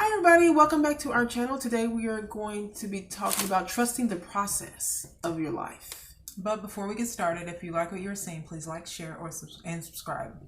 Hi everybody, welcome back to our channel. Today we are going to be talking about trusting the process of your life. But before we get started, if you like what you're seeing, please like, share, and subscribe.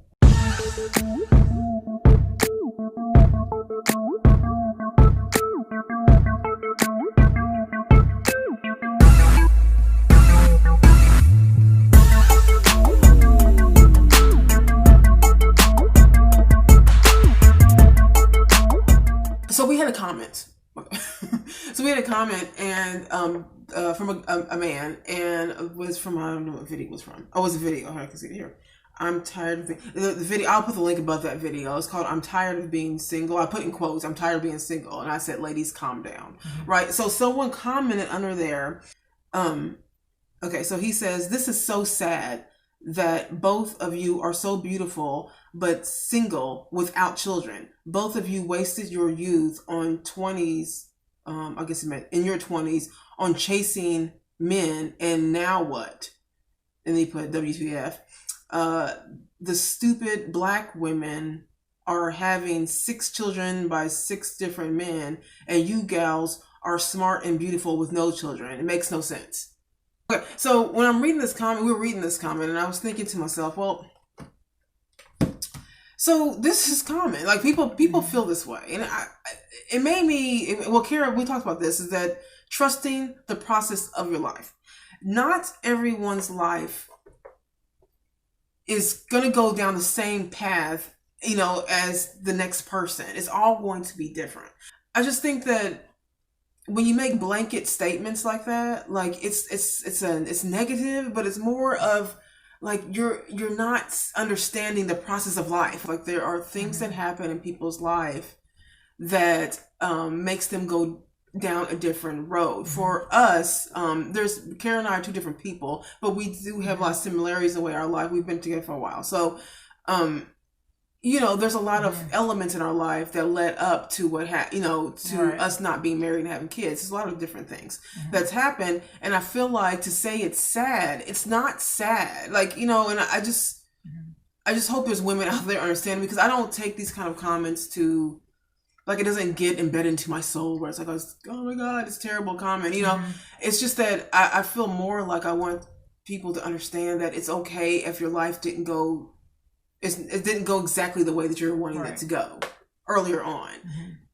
So we had a comment. So we had a comment and from a man, and it was from, I don't know what video it was from. Oh, it was a video. I can see it here. I'm tired of the video. I'll put the link above that video. It's called "I'm tired of being single." I put in quotes, "I'm tired of being single," and I said, "Ladies, calm down." Right. So someone commented under there. Okay. So he says, "This is so sad that both of you are so beautiful but single without children. Both of you wasted your youth on 20s. I guess it meant in your 20s on chasing men, and now what?" And he put WTF. The stupid black women are having 6 children by 6 different men, and you gals are smart and beautiful with no children. It makes no sense. Okay, so when I'm reading this comment, we were reading this comment, and I was thinking to myself, well, so this is common. Like people feel this way, and it made me. Well, Kara, we talked about this. Is that trusting the process of your life? Not everyone's life is going to go down the same path, as the next person. It's all going to be different. I just think that when you make blanket statements like that, like it's negative, but it's more of like you're not understanding the process of life. Like there are things that happen in people's life that makes them go down a different road. For us, Kara and I are 2 different people, but we do have a lot of similarities in the way our life. We've been together for a while, so there's a lot of elements in our life that led up to what us not being married and having kids. There's a lot of different things that's happened, and I feel like to say it's sad, it's not sad. Like, and I just hope there's women out there understanding, because I don't take these kind of comments to, like, it doesn't get embedded into my soul where it's like, oh my God, it's a terrible comment. It's just that I feel more like I want people to understand that it's okay if your life didn't go exactly the way that you're wanting it to go earlier on.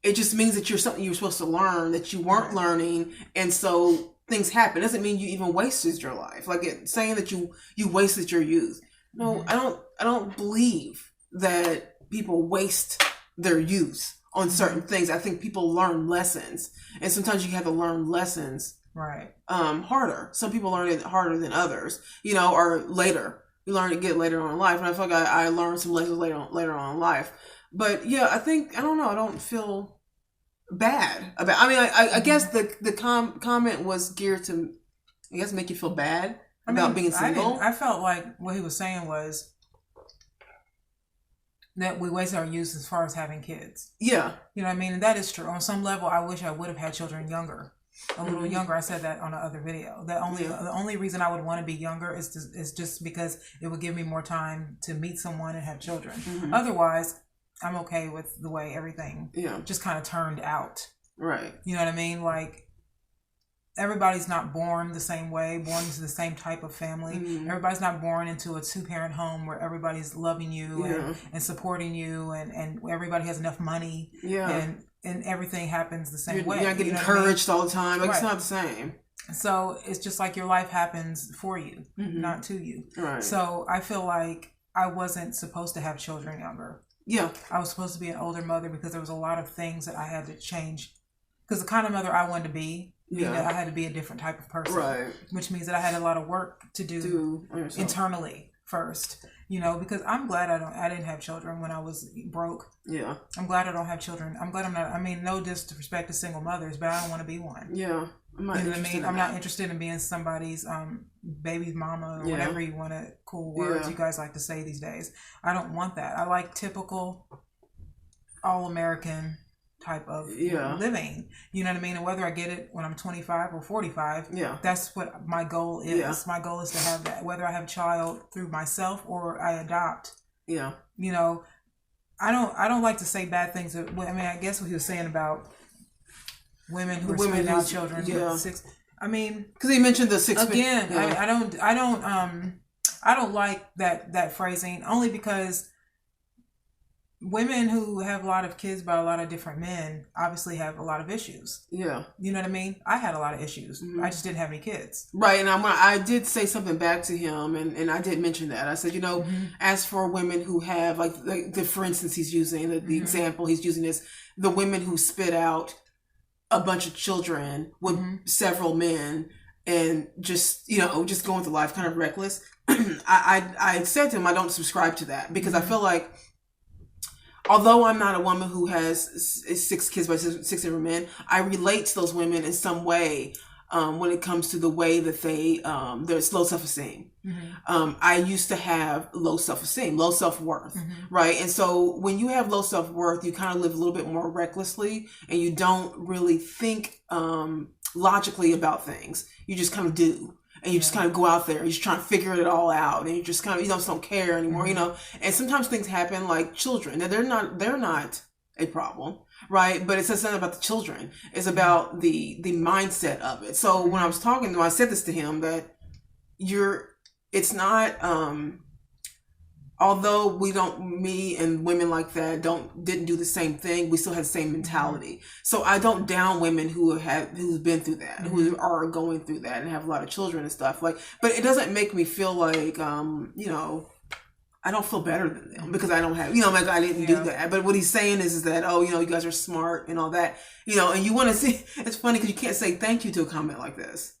It just means that you're something you were supposed to learn that you weren't learning, and so things happen. It doesn't mean you even wasted your life. Like saying that you wasted your youth. No, I don't believe that people waste their youth on certain things. I think people learn lessons, and sometimes you have to learn lessons harder. Some people learn it harder than others, or later. You learn to get later on in life, and I feel like I learned some lessons later on in life. But yeah, I don't know. I don't feel bad about. I mean, I guess the comment was geared to, I guess, make you feel bad about being single. I felt like what he was saying was that we waste our youth as far as having kids. Yeah, you know what I mean, and that is true. On some level, I wish I would have had children younger. A little younger. I said that on another video. The only reason I would want to be younger is just because it would give me more time to meet someone and have children. Otherwise, I'm okay with the way everything just kind of turned out. Right. You know what I mean? Like, everybody's not born the same way, born into the same type of family. Everybody's not born into a 2-parent home where everybody's loving you and supporting you, and everybody has enough money. And everything happens the same way. You're not getting encouraged all the time. Like, it's not the same. So it's just like your life happens for you, not to you. Right. So I feel like I wasn't supposed to have children younger. Yeah. I was supposed to be an older mother, because there was a lot of things that I had to change. Because the kind of mother I wanted to be, I had to be a different type of person. Right. Which means that I had a lot of work to do internally first. Because I'm glad I didn't have children when I was broke. Yeah. I'm glad I don't have children. I'm glad I'm not, no disrespect to single mothers, but I don't want to be one. Yeah. I'm not interested in being somebody's baby's mama, or whatever you want to, cool words you guys like to say these days. I don't want that. I like typical all-American type of living. You know what I mean? And whether I get it when I'm 25 or 45, that's what my goal is. Yeah. My goal is to have that, whether I have a child through myself or I adopt. Yeah. I don't like to say bad things. I mean, I guess what he was saying about women who are spitting out children. Yeah. I mean, because he mentioned the 6 again. Yeah. I don't like that phrasing, only because women who have a lot of kids by a lot of different men obviously have a lot of issues. Yeah. You know what I mean? I had a lot of issues. Mm-hmm. I just didn't have any kids. Right. And I did say something back to him, and I did mention that. I said, mm-hmm. as for women who have, like for instance, he's using, the mm-hmm. example he's using is the women who spit out a bunch of children with mm-hmm. several men and just going through life kind of reckless. I said to him, I don't subscribe to that, because mm-hmm. I feel like, although I'm not a woman who has 6 kids by 6 different men, I relate to those women in some way when it comes to the way that there's low self-esteem. Mm-hmm. I used to have low self-esteem, low self-worth, mm-hmm. right? And so when you have low self-worth, you kind of live a little bit more recklessly, and you don't really think logically about things. You just kind of do. And you just kind of go out there and you just try to figure it all out, and you just kind of, just don't care anymore, mm-hmm. And sometimes things happen like children. Now, they're not a problem, right? But it says something about the children. It's about the mindset of it. So when I was talking to him, I said this to him, that it's not, although me and women like that didn't do the same thing, we still had the same mentality. So I don't down women who've been through that, mm-hmm. who are going through that and have a lot of children and stuff. But it doesn't make me feel like, I don't feel better than them because I don't have, I didn't do that. But what he's saying is that, you guys are smart and all that, and you want to see, it's funny because you can't say thank you to a comment like this.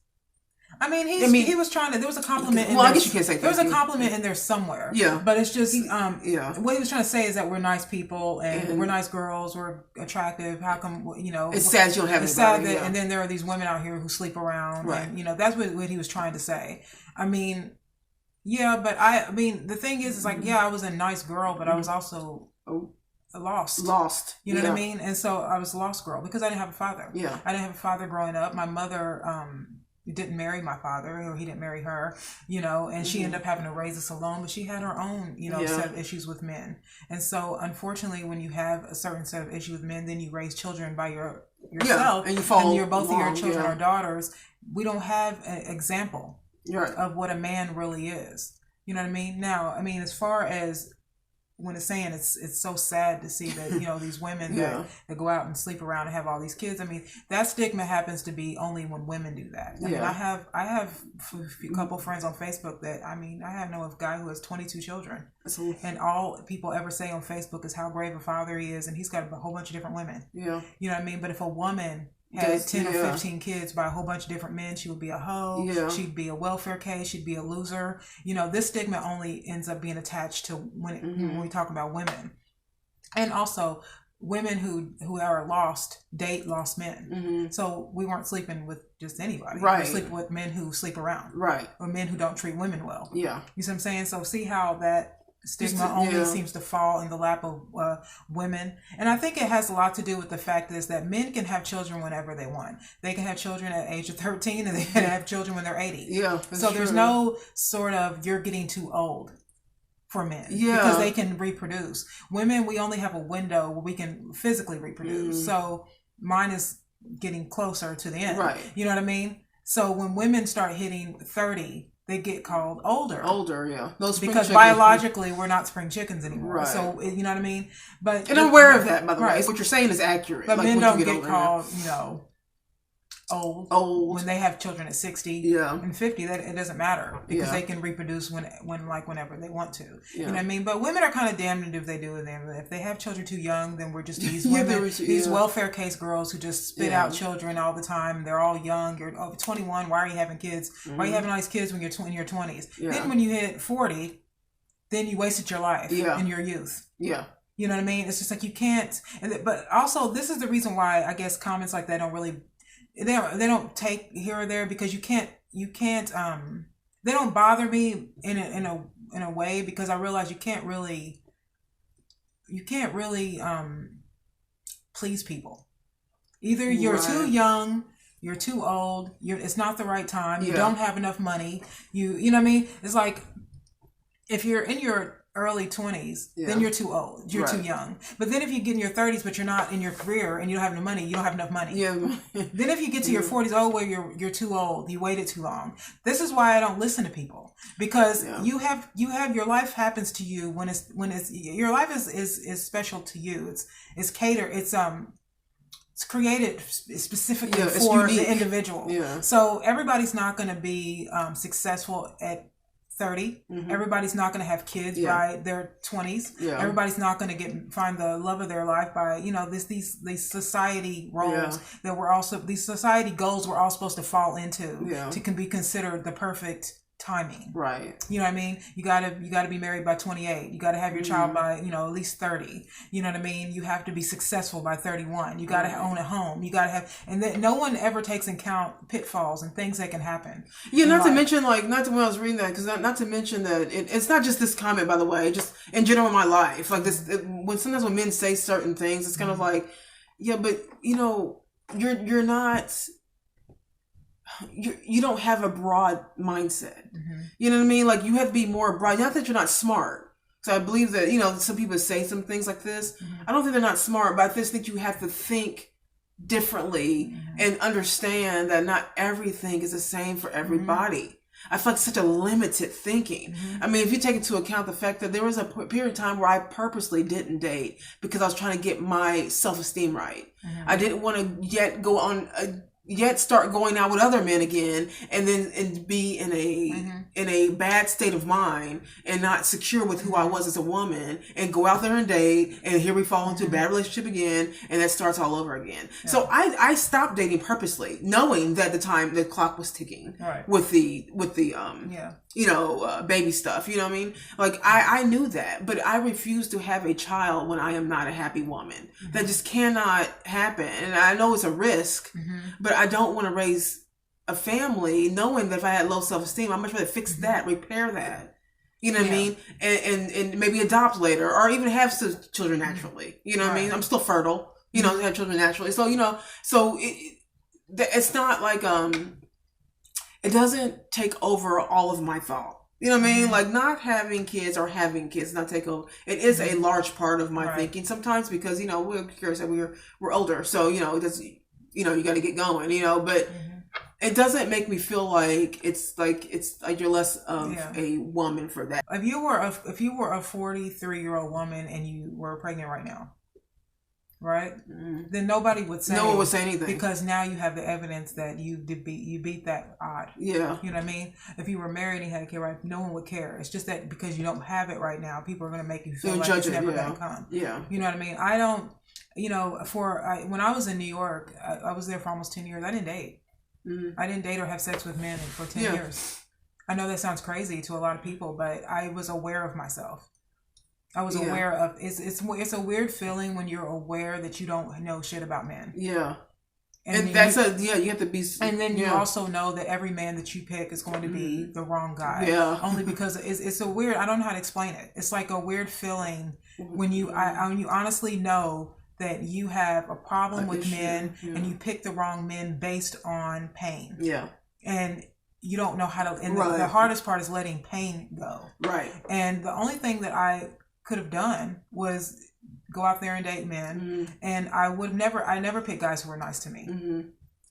I mean, he was trying to. There was a compliment. Well, I guess you can't say that. There was a compliment in there somewhere. Yeah, but it's just what he was trying to say is that we're nice people and we're nice girls. We're attractive. How come It's sad you don't have. It's sad that, and then there are these women out here who sleep around. Right. And, that's what he was trying to say. I mean, but I mean, the thing is like, I was a nice girl, but I was also lost. You know what I mean? And so I was a lost girl because I didn't have a father. Yeah, I didn't have a father growing up. My mother didn't marry my father, or he didn't marry her, and mm-hmm. she ended up having to raise us alone, but she had her own, set of issues with men. And so unfortunately, when you have a certain set of issues with men, then you raise children by yourself, and you're both of your children are daughters. We don't have an example of what a man really is. You know what I mean? Now, I mean, as far as when it's saying it's so sad to see that these women that go out and sleep around and have all these kids. I mean, that stigma happens to be only when women do that. I mean, I have a couple friends on Facebook that I know a guy who has 22 children, and all people ever say on Facebook is how brave a father he is, and he's got a whole bunch of different women. Yeah, you know what I mean. But if a woman had 10 or 15 kids by a whole bunch of different men, she would be a hoe. Yeah. She'd be a welfare case. She'd be a loser. This stigma only ends up being attached to when we talk about women. And also, women who are lost date lost men. Mm-hmm. So we weren't sleeping with just anybody. Right. We're sleeping with men who sleep around. Right. Or men who don't treat women well. Yeah. You see what I'm saying? So see how that stigma only seems to fall in the lap of women. And I think it has a lot to do with the fact is that men can have children whenever they want. They can have children at the age of 13 and they can have children when they're 80. Yeah, so there's no sort of you're getting too old for men because they can reproduce. Women, we only have a window where we can physically reproduce. So mine is getting closer to the end. Right. You know what I mean? So when women start hitting 30, they get called older. Yeah. Because biologically, we're not spring chickens anymore. Right. So, you know what I mean? And I'm aware of that, by the way. What you're saying is accurate. But men don't get called, old when they have children at 60 and 50. That it doesn't matter because they can reproduce whenever they want to. You know what I mean? But women are kind of damned if they do with them. If they have children too young, then we're just these women, these welfare case girls who just spit out children all the time. They're all young. You're over 21. Why are you having kids? Mm-hmm. Why are you having all these kids when you're in your 20s? Yeah. Then when you hit 40, then you wasted your life in your youth. Yeah. You know what I mean? It's just like you can't. But also, this is the reason why I guess comments like that don't really. They don't take here or there because you can't they don't bother me in a way because I realize you can't really please people. Either you're too young, you're too old, it's not the right time, you don't have enough money, you know what I mean? It's like if you're in your early 20s, then you're too old. You're too young. But then if you get in your 30s, but you're not in your career and you don't have no money, you don't have enough money. Yeah. Then if you get to your 40s, well, you're too old. You waited too long. This is why I don't listen to people, because you have your life happens to you when it's your life is special to you. It's catered. It's created specifically for the individual. Yeah. So everybody's not going to be successful at 30. Everybody's not going to have kids by their 20s. Everybody's not going to find the love of their life by, these society roles that we're also, these society goals we're all supposed to fall into to can be considered the perfect timing. Right. You know what I mean? You gotta be married by 28. You gotta have your child by, at least 30. You know what I mean? You have to be successful by 31. You gotta own a home. You gotta have, and then no one ever takes in count pitfalls and things that can happen. Yeah, not to mention, when I was reading that, because not to mention that it's not just this comment, by the way, just in general in my life. Like this, sometimes when men say certain things, it's kind of like, yeah, but you're not. You don't have a broad mindset. You know what I mean? Like, you have to be more broad. Not that you're not smart. So I believe that, some people say some things like this. I don't think they're not smart, but I just think you have to think differently and understand that not everything is the same for everybody. I feel like such a limited thinking. I mean, if you take into account the fact that there was a period of time where I purposely didn't date because I was trying to get my self-esteem right. I didn't want to yet start going out with other men again, and be in a bad state of mind and not secure with who I was as a woman, and go out there and date, and here we fall into a bad relationship again, and that starts all over again. Yeah. So I stopped dating purposely, knowing that the clock was ticking with the baby stuff. You know what I mean? Like, I knew that, but I refused to have a child when I am not a happy woman. That just cannot happen. And I know it's a risk, but I don't want to raise a family knowing that if I had low self-esteem, I'd much rather fix that, repair that. You know what I mean? And maybe adopt later, or even have children naturally. You know what I mean? I'm still fertile, have children naturally. So, it's not like, it doesn't take over all of my thought. You know what I mean? Like, not having kids or having kids not take over. It is a large part of my thinking sometimes, because, we're curious that we're older. So, it does, you got to get going, but it doesn't make me feel like it's like you're less of a woman for that. If you were a 43-year-old woman and you were pregnant right now, right? Then nobody would say. No one would say anything, because now you have the evidence that you beat that odd. Yeah. You know what I mean? If you were married and you had a kid, right? No one would care. It's just that because you don't have it right now, people are going to make you feel like it's never going to come. Yeah. You know what I mean? I don't. When I was in New York, I was there for almost 10 years. I didn't date. I didn't date or have sex with men for 10 years. I know that sounds crazy to a lot of people, but I was aware of myself. I was aware of it's a weird feeling when you're aware that you don't know shit about men. Yeah. And that's you have to be. And then you also know that every man that you pick is going to be the wrong guy. Yeah. Only because it's a weird. I don't know how to explain it. It's like a weird feeling when you honestly know that you have a problem with men and you pick the wrong men based on pain. Yeah. And you don't know how to. And the hardest part is letting pain go. Right. And the only thing that I could have done was go out there and date men, and I never picked guys who were nice to me.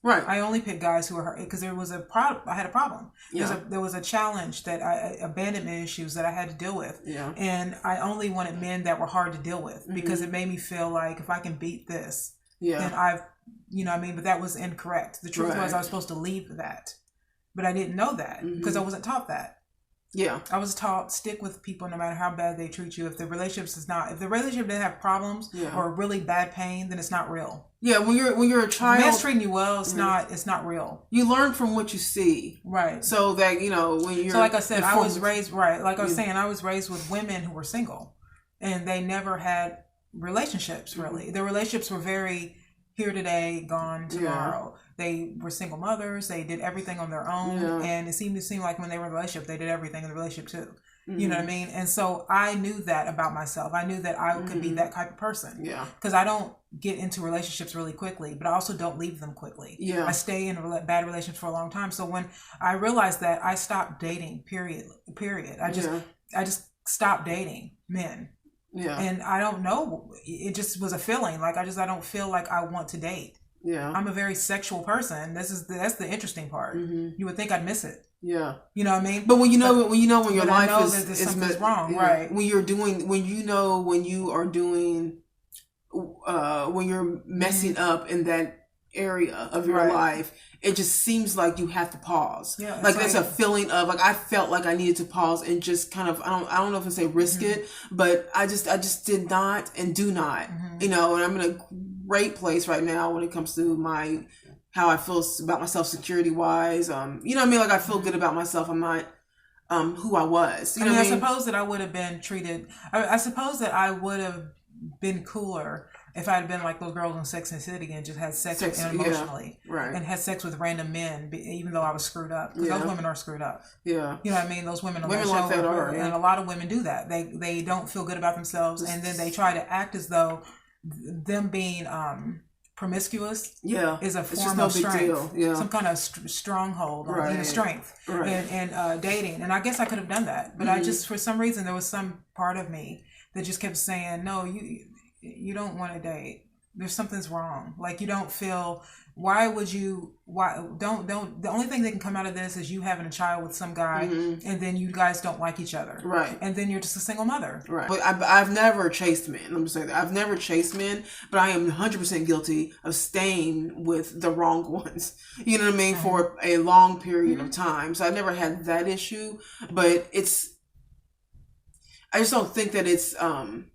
Right. I only picked guys who were hurt, because there was a problem. I had a problem. Yeah. There was a challenge abandonment issues that I had to deal with. Yeah. And I only wanted men that were hard to deal with, because it made me feel like if I can beat this, then I've, but that was incorrect. The truth was I was supposed to leave that, but I didn't know that because I wasn't taught that. Yeah. I was taught stick with people no matter how bad they treat you. If the relationship didn't have problems or really bad pain, then it's not real. Yeah, when you're a child, man's treating you well, it's not real. You learn from what you see. Right. So that, when you're. So like I said, I was raised like I was saying, I was raised with women who were single, and they never had relationships really. Their relationships were very here today, gone tomorrow. Yeah. They were single mothers. They did everything on their own. And it seemed like when they were in a relationship, they did everything in the relationship too. You know what I mean? And so I knew that about myself. I knew that I could be that type of person. Yeah. Because I don't get into relationships really quickly, but I also don't leave them quickly. Yeah. I stay in bad relationships for a long time. So when I realized that, I stopped dating, period. I just stop dating men. Yeah. And I don't know. It just was a feeling. Like, I don't feel like I want to date. Yeah. I'm a very sexual person. That's the interesting part. Mm-hmm. You would think I'd miss it. Yeah. You know what I mean? But when your life is something's wrong, yeah. right? When you're messing up in that area of your life, it just seems like you have to pause. Yeah, like there's a feeling of like I felt like I needed to pause and just kind of I don't know if I say risk it, but I just did not and do not. You know, and I'm in a great place right now when it comes to how I feel about myself security wise. You know what I mean? Like I feel good about myself. I'm not who I was. You know what I mean? I suppose that I would have been treated. I suppose that I would have been cooler if I had been like those girls in Sex and the City and just had sex emotionally, right? And had sex with random men, even though I was screwed up. Because those women are screwed up. Yeah, you know what I mean. Those women on that show and a lot of women do that. They don't feel good about themselves, and then they try to act as though them being promiscuous is a form of strength, some kind of stronghold on strength and dating. And I guess I could have done that, but I just, for some reason, there was some part of me that just kept saying, no, you don't want to date. Something's wrong. Like, you don't feel, the only thing that can come out of this is you having a child with some guy and then you guys don't like each other. Right. And then you're just a single mother. Right. But I've never chased men. Let me say that. I've never chased men, but I am 100% guilty of staying with the wrong ones. You know what I mean? For a long period of time. So I never had that issue, but I just don't think that it's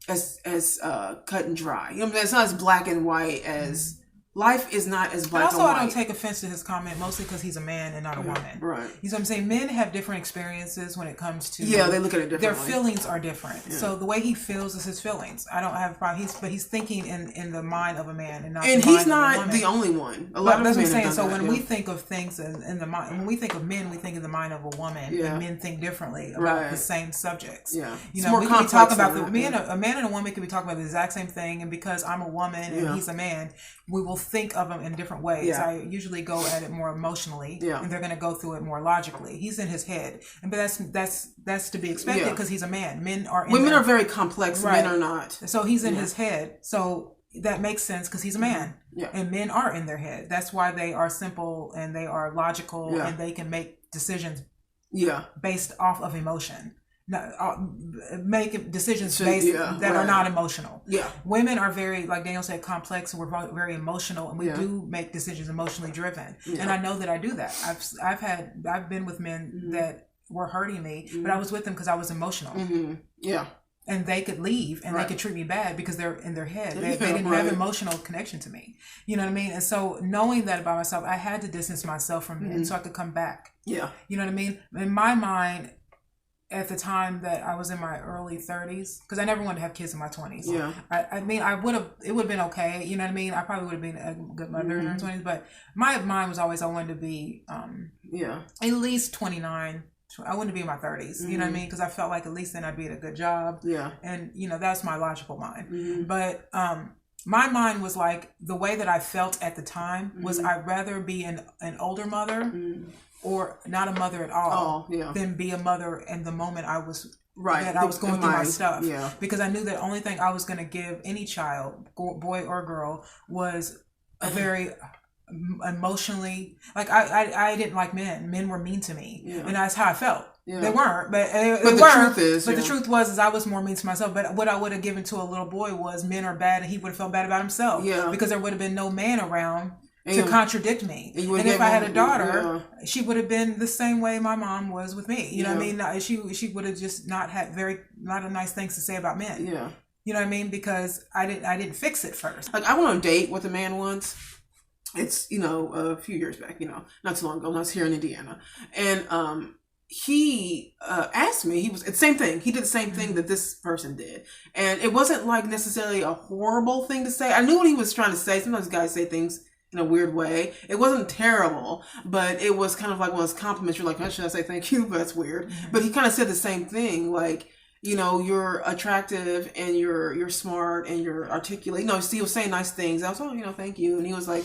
as cut and dry. You know what I mean? It's not as black and white as life is not as black and white. I don't take offense to his comment, mostly because he's a man and not a woman. Right. You know what I'm saying? Men have different experiences when it comes to they look at it differently. Their feelings are different. Yeah. So the way he feels is his feelings. I don't have a problem. But he's thinking in the mind of a man and not. And he's not the only one. A lot of that's what I'm saying. So when we think of things in the mind, when we think of men, we think of the mind of a woman. Yeah. And men think differently about the same subjects. Yeah. You know, we can talk about a man and a woman can be talking about the exact same thing, and because I'm a woman and he's a man, we will think of them in different ways. Yeah. I usually go at it more emotionally, and they're going to go through it more logically. He's in his head, but that's to be expected because he's a man. Women are very complex. Men are not. So he's in his head. So that makes sense because he's a man. Yeah. And men are in their head. That's why they are simple and they are logical and they can make decisions. Based off of emotion. Make decisions based that are not emotional. Yeah, women are very, like Daniel said, complex, and we're very emotional, and we do make decisions emotionally driven. And I know that I do that. I've been with men that were hurting me, but I was with them because I was emotional. Yeah, and they could leave and they could treat me bad because they're in their head. They didn't have emotional connection to me. You know what I mean? And so knowing that about myself, I had to distance myself from men so I could come back. Yeah, you know what I mean? In my mind, at the time that I was in my early 30s, because I never wanted to have kids in my 20s. Yeah. I mean, it would have been okay. You know what I mean? I probably would have been a good mother in her 20s, but my mind was always I wanted to be at least 29. I wanted to be in my 30s. You know what I mean? Because I felt like at least then I'd be at a good job. Yeah. And, that's my logical mind. But my mind was like, the way that I felt at the time was I'd rather be an older mother or not a mother at all, than be a mother in the moment I was that I was going through my stuff. Yeah. Because I knew that the only thing I was going to give any child, boy or girl, was a very emotionally, like I didn't like men. Men were mean to me, and that's how I felt. Yeah. They weren't, but the truth was I was more mean to myself. But what I would have given to a little boy was men are bad, and he would have felt bad about himself. Yeah. Because there would have been no man around to contradict me. And if I had a daughter, she would have been the same way my mom was with me. You know what I mean? She would have just not had not a nice things to say about men. Yeah. You know what I mean? Because I didn't fix it first. Like, I went on a date with a man once. It's, a few years back, not too long ago when I was here in Indiana. And he asked me, it's the same thing. He did the same thing that this person did. And it wasn't like necessarily a horrible thing to say. I knew what he was trying to say. Sometimes guys say things in a weird way. It wasn't terrible, but it was kind of like one of those compliments. You're like, oh, should I say thank you? But that's weird. But he kind of said the same thing. Like, you're attractive and you're smart and you're articulate. So he was saying nice things. I was, thank you. And he was like,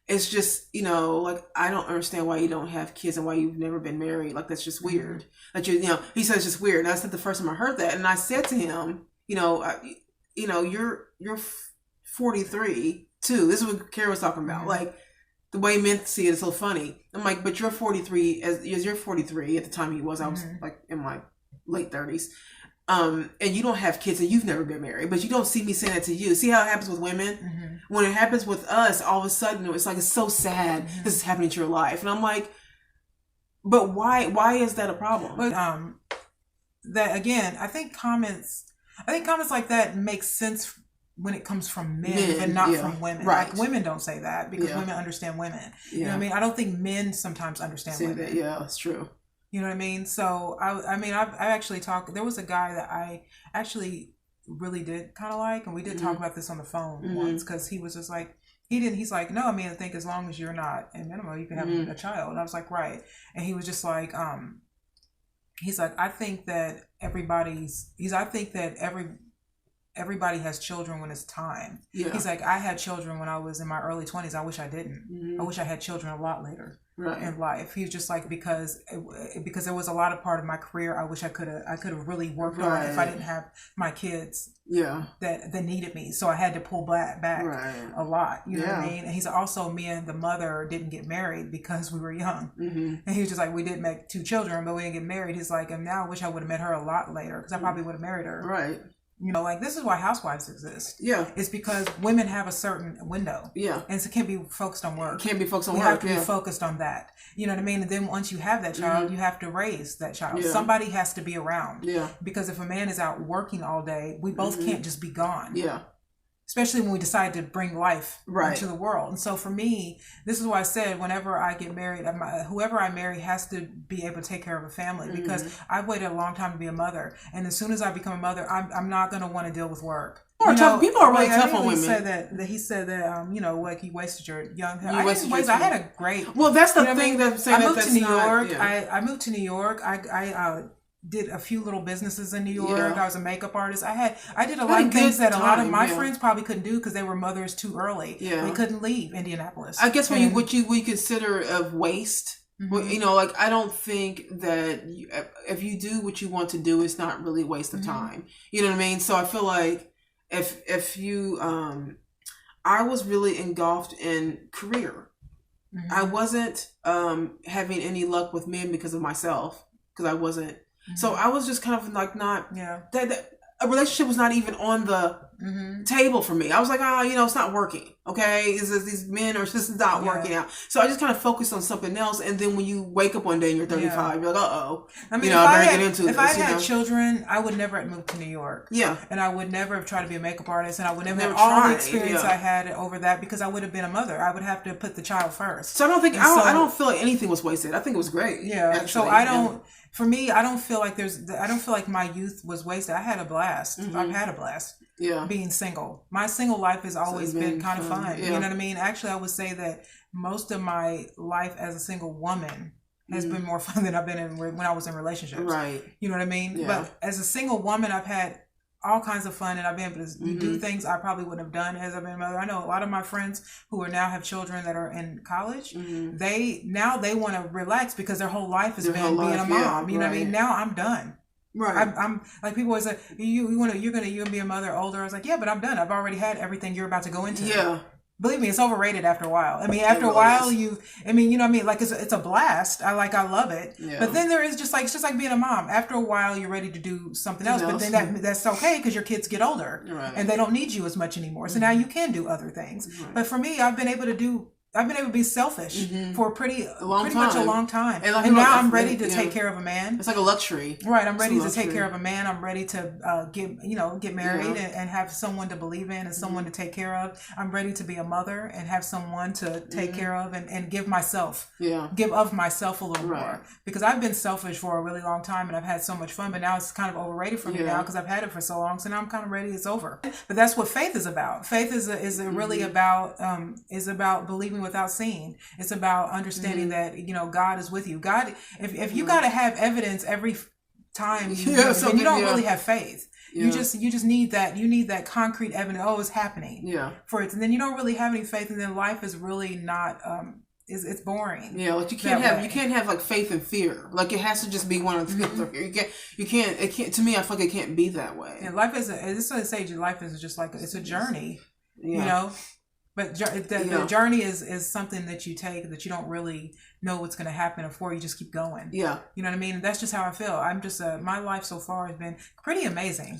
it's just, like, I don't understand why you don't have kids and why you've never been married. Like, that's just weird. That he said it's just weird. And I said the first time I heard that, and I said to him, you're 43 too. This is what Kara was talking about. Like, the way men see it is so funny. I'm like, but you're 43 as you're 43 at the time he was. I was like in my late 30s. And you don't have kids and you've never been married, but you don't see me saying that to you. See how it happens with women? When it happens with us, all of a sudden it's like, it's so sad this is happening to your life. And I'm like, but why is that a problem? But that again, I think comments like that make sense when it comes from men and not from women. Right. Like, women don't say that because women understand women. You know what I mean? I don't think men sometimes understand women. That. Yeah, it's true. You know what I mean? So I actually talked. There was a guy that I actually really did kind of like, and we did talk about this on the phone once, because he was just like, he's like, no, I mean, I think as long as you're not in minimum, you can have a child. And I was like, right. And he was just like, he's like, I think that everybody has children when it's time. Yeah. He's like, I had children when I was in my early 20s. I wish I didn't. I wish I had children a lot later in life. He was just like, because there was a lot of part of my career I wish I could have really worked on if I didn't have my kids that needed me. So I had to pull back a lot. You know what I mean? And he's also, me and the mother didn't get married because we were young. And he was just like, we did make 2 children, but we didn't get married. He's like, and now I wish I would have met her a lot later, because I probably would have married her. Right. Like, this is why housewives exist. Yeah. It's because women have a certain window. Yeah. And it can't be focused on work. Can't be focused on work. You have to be focused on that. You know what I mean? And then once you have that child, you have to raise that child. Yeah. Somebody has to be around. Yeah. Because if a man is out working all day, we both can't just be gone. Yeah. Especially when we decide to bring life into the world. And so for me, this is why I said, whenever I get married, whoever I marry has to be able to take care of a family, because I've waited a long time to be a mother. And as soon as I become a mother, I'm not going to want to deal with work. People are really tough on women. He said that like, you wasted your young hair. I had a great... Well, that's the thing that I'm saying. I moved to New York. I moved to New York. I did a few little businesses in New York. Yeah. I was a makeup artist. I did a lot of things that a lot of my friends probably couldn't do because they were mothers too early. Yeah. They couldn't leave Indianapolis. I guess what you consider of waste, like, I don't think that if you do what you want to do, it's not really a waste of time. You know what I mean? So I feel like if you, I was really engulfed in career. I wasn't having any luck with men because of myself, because I wasn't. So I was just kind of like that a relationship was not even on the table for me. I was like, it's not working. Okay, these men are just not working out. So I just kind of focused on something else. And then when you wake up one day and you're 35, you're like, I mean, I better get into this. If I had children, I would never have moved to New York. Yeah, and I would never have tried to be a makeup artist, and I would never have all the experience I had over that, because I would have been a mother. I would have to put the child first. So I don't think I don't feel like anything was wasted. I think it was great. Yeah. Actually. So I don't. For me, I don't feel like my youth was wasted. I had a blast. I've had a blast. Yeah. Being single. My single life has always been kind of fun. Yeah. You know what I mean? Actually, I would say that most of my life as a single woman has been more fun than I've been in when I was in relationships. Right. You know what I mean? Yeah. But as a single woman, I've had all kinds of fun, and I've been able to do things I probably wouldn't have done as I've been a mother. I know a lot of my friends who are now have children that are in college. They want to relax because their whole life has been being a mom. You know what I mean? Now I'm done. Right. I'm like, people always say, you're gonna be a mother older. I was like, yeah, but I'm done. I've already had everything you're about to go into. Yeah. Believe me, it's overrated after a while. I mean, after a while, you know what I mean? Like, it's a blast. I love it. Yeah. But then there is it's just like being a mom. After a while, you're ready to do something else. But then that's okay, because your kids get older. Right. And they don't need you as much anymore. So now you can do other things. Right. But for me, I've been able to be selfish for pretty much a long time. And now I'm ready to take care of a man. It's like a luxury. Right. I'm ready to take care of a man. I'm ready to get married and have someone to believe in and someone to take care of. I'm ready to be a mother and have someone to take care of and give of myself a little more. Because I've been selfish for a really long time and I've had so much fun, but now it's kind of overrated for me now because I've had it for so long. So now I'm kind of ready. It's over. But that's what faith is about. Faith is really about believing without seeing. It's about understanding that God is with you. God, if you got to have evidence time, then you don't really have faith. Yeah. You just need that concrete evidence. Oh, it's happening. Yeah. For it, and then you don't really have any faith, and then life is really not. It's boring. Yeah, like you can't have like faith and fear. Like it has to just be one of the other. You can't. To me, I feel like it can't be that way. And life is. This is what I say. Life is just like it's a journey. Yeah. You know. But the journey is something that you take that you don't really know what's going to happen before you just keep going. Yeah. You know what I mean? That's just how I feel. I'm just, my life so far has been pretty amazing.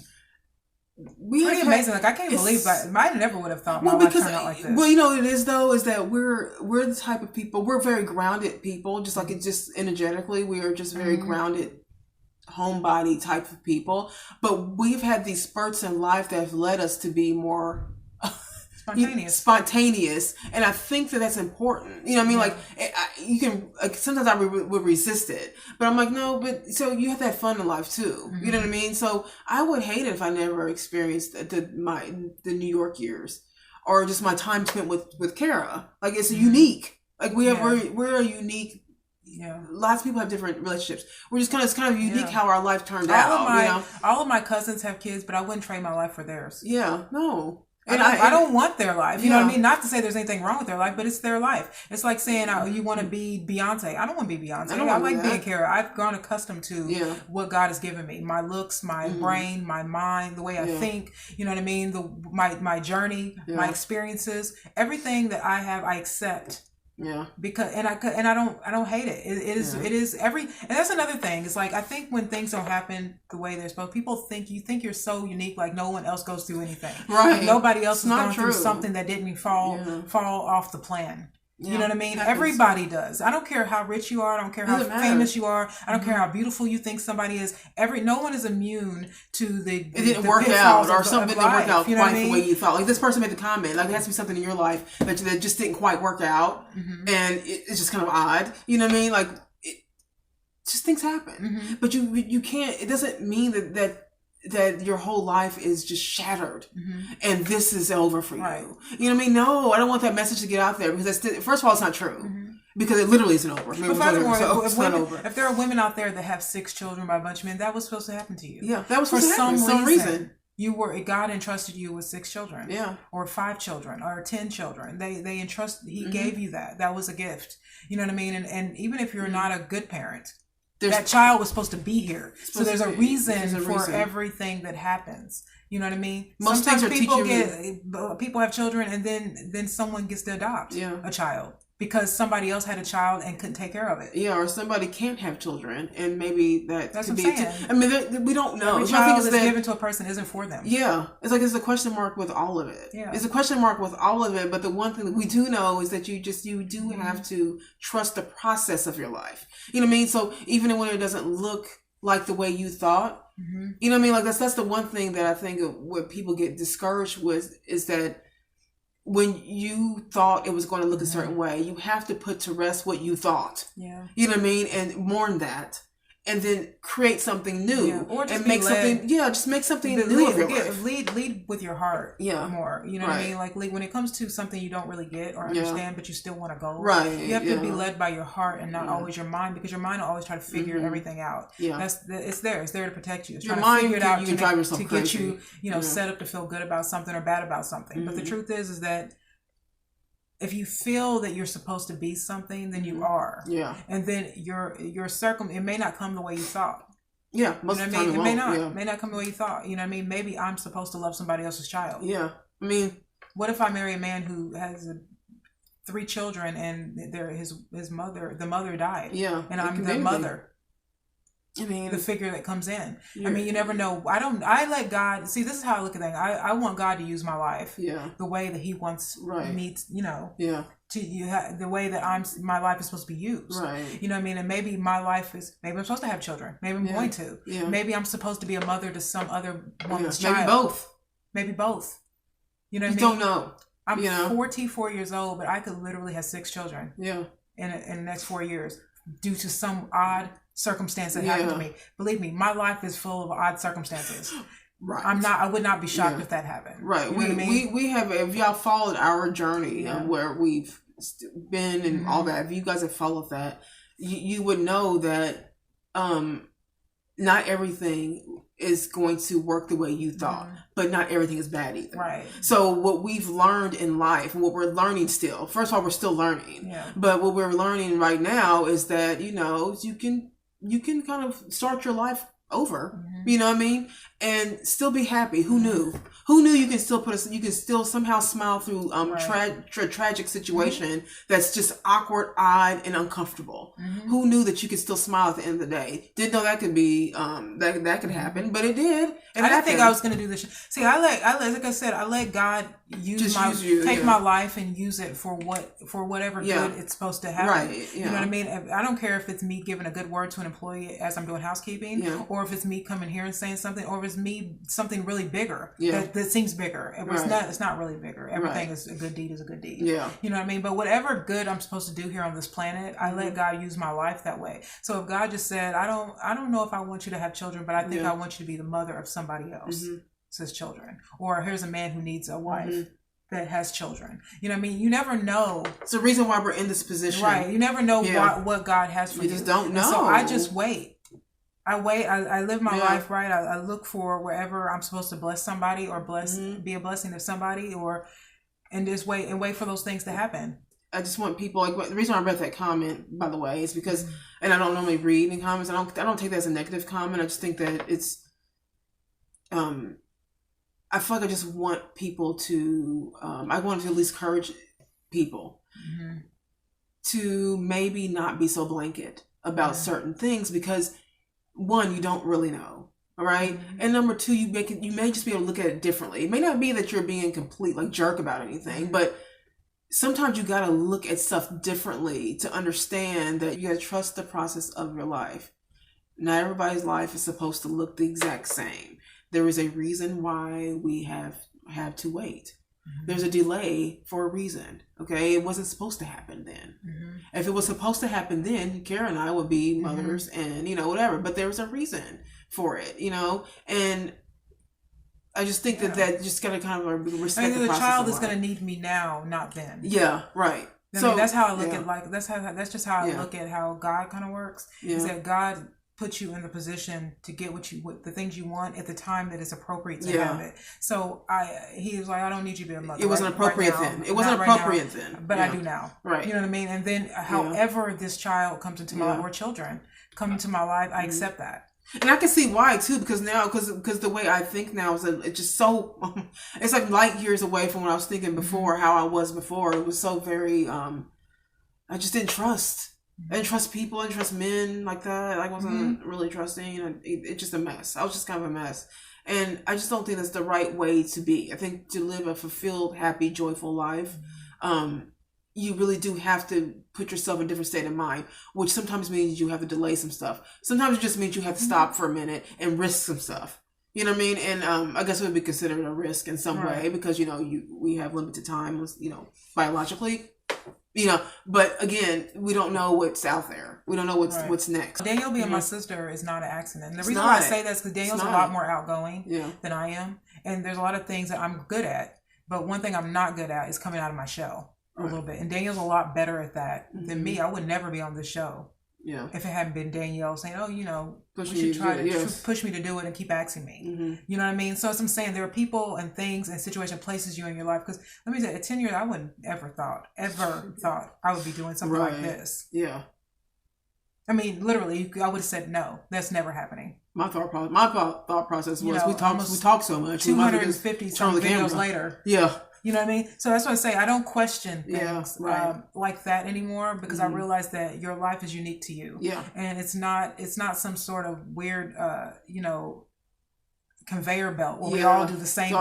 Amazing. Like I can't believe that. I never would have thought my life turned out like this. Well, you know what it is though, is that we're the type of people, we're very grounded people, just like it just energetically, we are just very grounded homebody type of people. But we've had these spurts in life that have led us to be more spontaneous, and I think that's important. You know what I mean? Like you can sometimes I would resist it, but I'm like, no, but so you have to have fun in life too. You know what I mean? So I would hate it if I never experienced the New York years, or just my time spent with Kara. Like it's unique. Like we're a unique. Yeah, lots of people have different relationships. We're just it's kind of unique how our life turned out. All of my cousins have kids, but I wouldn't trade my life for theirs. Yeah, no. And I don't want their life. You know what I mean? Not to say there's anything wrong with their life, but it's their life. It's like saying, you want to be Beyonce. I don't want to be Beyonce. I like being Kara. I've grown accustomed to what God has given me. My looks, my brain, my mind, the way I think. You know what I mean? My journey, my experiences, everything that I have, I accept. Yeah. Because I don't hate it. It is and that's another thing. It's like I think when things don't happen the way they're supposed, people think you're so unique, like no one else goes through anything. Right. Like nobody else is going through something that didn't fall off the plan. Yeah, you know what I mean? Everybody does. I don't care how rich you are. I don't care how famous you are. I don't care how beautiful you think somebody is. No one is immune to it didn't work out, or something didn't work out quite the way you thought. Like this person made the comment, like there has to be something in your life that just didn't quite work out, and it's just kind of odd. You know what I mean? Like just things happen, but you can't. It doesn't mean that your whole life is just shattered and this is over for you. Right. You know what I mean? No, I don't want that message to get out there, because first of all, it's not true. Because it literally isn't over. But furthermore, if there are women out there that have 6 children by a bunch of men, that was supposed to happen to you. Yeah, that was supposed to happen for some reason. God entrusted you with 6 children. Yeah. Or 5 children or 10 children. He gave you that. That was a gift. You know what I mean? And even if you're not a good parent, that child was supposed to be here. So there's a reason for everything that happens. You know what I mean? Most Sometimes people have children, and then someone gets to adopt a child because somebody else had a child and couldn't take care of it. Yeah, or somebody can't have children, and maybe that's could what I'm saying. I mean, we don't know. Every child that's given to a person isn't for them. Yeah, it's a question mark with all of it. Yeah, it's a question mark with all of it. But the one thing that we do know is that you do have to trust the process of your life. You know what I mean? So even when it doesn't look like the way you thought, you know what I mean? Like that's the one thing that I think of what people get discouraged with, is that when you thought it was going to look a certain way, you have to put to rest what you thought. Yeah. You know what I mean? And mourn that. And then create something new. Yeah. Or just make something just make something new of your life. Lead with your heart more. You know what I mean? Like when it comes to something you don't really get or understand, but you still want to go. Right. You have to be led by your heart and not always your mind, because your mind will always try to figure everything out. Yeah. It's there. It's there to protect you. It's your trying to figure it out to get you, set up to feel good about something or bad about something. But the truth is that if you feel that you're supposed to be something, then you are. Yeah. And then your it may not come the way you thought. Yeah. Most of the time it may not. Yeah. It may not come the way you thought. You know what I mean? Maybe I'm supposed to love somebody else's child. Yeah. I mean, what if I marry a man who has 3 children and the mother died? Yeah. And I'm the mother. I mean, the figure that comes in. I mean, you never know. I let God see. This is how I look at things. I want God to use my life. Yeah. The way that He wants me. Yeah. The way that my life is supposed to be used. Right. You know what I mean? And maybe my life is. Maybe I'm supposed to have children. Maybe I'm going to. Yeah. Maybe I'm supposed to be a mother to some other woman's child. Maybe both. Maybe both. You know what I mean? You don't know. I'm 44 years old, but I could literally have 6 children. Yeah. In the next 4 years, due to some odd circumstance that happened to me. Believe me, my life is full of odd circumstances. Right. I would not be shocked if that happened. Right. You know what I mean? We have, if y'all followed our journey of where we've been and all that, if you guys have followed that, you would know that not everything is going to work the way you thought, but not everything is bad either. Right. So what we've learned in life, and what we're learning still, first of all, we're still learning. Yeah. But what we're learning right now is that, you know, you can kind of start your life over, you know what I mean? And still be happy. Who knew? Who knew you can still you can still somehow smile through tragic situation that's just awkward, odd, and uncomfortable. Who knew that you could still smile at the end of the day? Didn't know that could be that could happen, but it did. I didn't think I was going to do this. See, I let like I said, I let God take my life and use it for whatever good it's supposed to happen. Right. Yeah. You know what I mean? I don't care if it's me giving a good word to an employee as I'm doing housekeeping, or if it's me coming here and saying something, or if it's me something really bigger that seems bigger. It's not really bigger. Everything is a good deed is a good deed. Yeah. You know what I mean? But whatever good I'm supposed to do here on this planet, I let God use my life that way. So if God just said, I don't know if I want you to have children, but I think I want you to be the mother of somebody else. Says children. Or here's a man who needs a wife that has children. You know what I mean? You never know. It's the reason why we're in this position. Right. You never know what God has for you. You just don't know. And so I just wait. I wait. I live my life right. I look for wherever I'm supposed to bless somebody or be a blessing to somebody, and just wait for those things to happen. I just want people, like, the reason I read that comment, by the way, is because, and I don't normally read in comments. I don't take that as a negative comment. I just think that it's, I feel like I just want people to, I want to at least encourage people to maybe not be so blanket about certain things, because one, you don't really know. All right. And number two, you may just be able to look at it differently. It may not be that you're being complete like jerk about anything, but sometimes you got to look at stuff differently to understand that you got to trust the process of your life. Not everybody's life is supposed to look the exact same. There is a reason why we have to wait. There's a delay for a reason. Okay. It wasn't supposed to happen then. If it was supposed to happen then, Kara and I would be mothers and, you know, whatever, but there was a reason for it, you know, and I just think that just got to kind of respect the process. The child is going to need me now, not then. Yeah. Right. I mean, that's how I look at, like, that's just how I look at how God kind of works. Is that God puts you in the position to get the things you want at the time that is appropriate to have it. So he was like, I don't need you to be a mother. It wasn't appropriate then. It wasn't appropriate then. But I do now. Right. You know what I mean? And then however this child comes into my life, or children come into my life, I accept that. And I can see why too, because the way I think now is that it's just so, it's like light years away from what I was thinking before, how I was before. It was so very, I just didn't trust. I didn't trust people. I didn't trust men like that. I wasn't really trusting. It's just a mess. I was just kind of a mess. And I just don't think that's the right way to be. I think to live a fulfilled, happy, joyful life, you really do have to put yourself in a different state of mind, which sometimes means you have to delay some stuff. Sometimes it just means you have to stop for a minute and risk some stuff. You know what I mean? And I guess it would be considered a risk in some way because, you know, we have limited time, you know, biologically. You know, but again, we don't know what's out there. We don't know what's next. Danielle being my sister is not an accident. And the reason why I say that is because Danielle's a lot more outgoing than I am. And there's a lot of things that I'm good at. But one thing I'm not good at is coming out of my shell a little bit. And Danielle's a lot better at that than me. I would never be on this show. Yeah. If it hadn't been Danielle saying, oh, you know, push me to do it and keep asking me. You know what I mean? So as I'm saying, there are people and things and situations, places you in your life. Because let me say, at 10 years, I wouldn't ever thought I would be doing something like this. Yeah. I mean, literally, I would have said no. That's never happening. My thought process was, you know, we talk so much. 250 some videos later. Yeah. You know what I mean? So that's what I say. I don't question things like that anymore because I realize that your life is unique to you. Yeah. And it's not some sort of weird, you know, conveyor belt where we all do the same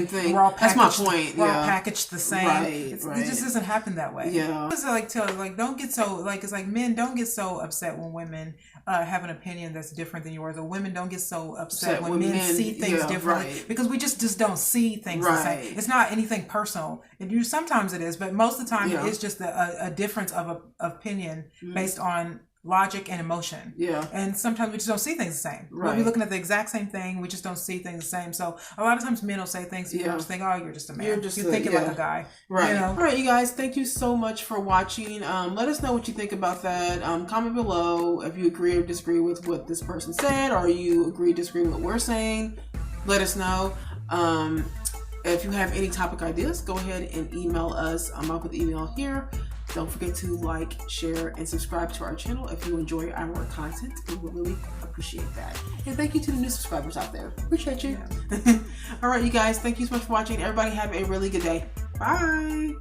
thing. We're all packaged, that's my point. We're all packaged the same. It just doesn't happen that way. Yeah. It's like don't get so like it's like men don't get so upset when women have an opinion that's different than yours, or women don't get so upset when men see things differently because we just don't see things the same. It's not anything personal. Sometimes it is, but most of the time it is just a difference of opinion based on logic and emotion. Yeah. And sometimes we just don't see things the same. Right. We'll be looking at the exact same thing. We just don't see things the same. So a lot of times men will say things, you just think, oh, you're just a man. You're thinking like a guy. Right. You know? All right, you guys, thank you so much for watching. Let us know what you think about that. Comment below if you agree or disagree with what this person said, or you agree or disagree with what we're saying. Let us know. If you have any topic ideas, go ahead and email us. I'm up with the email here. Don't forget to like, share, and subscribe to our channel if you enjoy our content. We would really appreciate that. And thank you to the new subscribers out there. Appreciate you. Yeah. All right, you guys. Thank you so much for watching. Everybody have a really good day. Bye.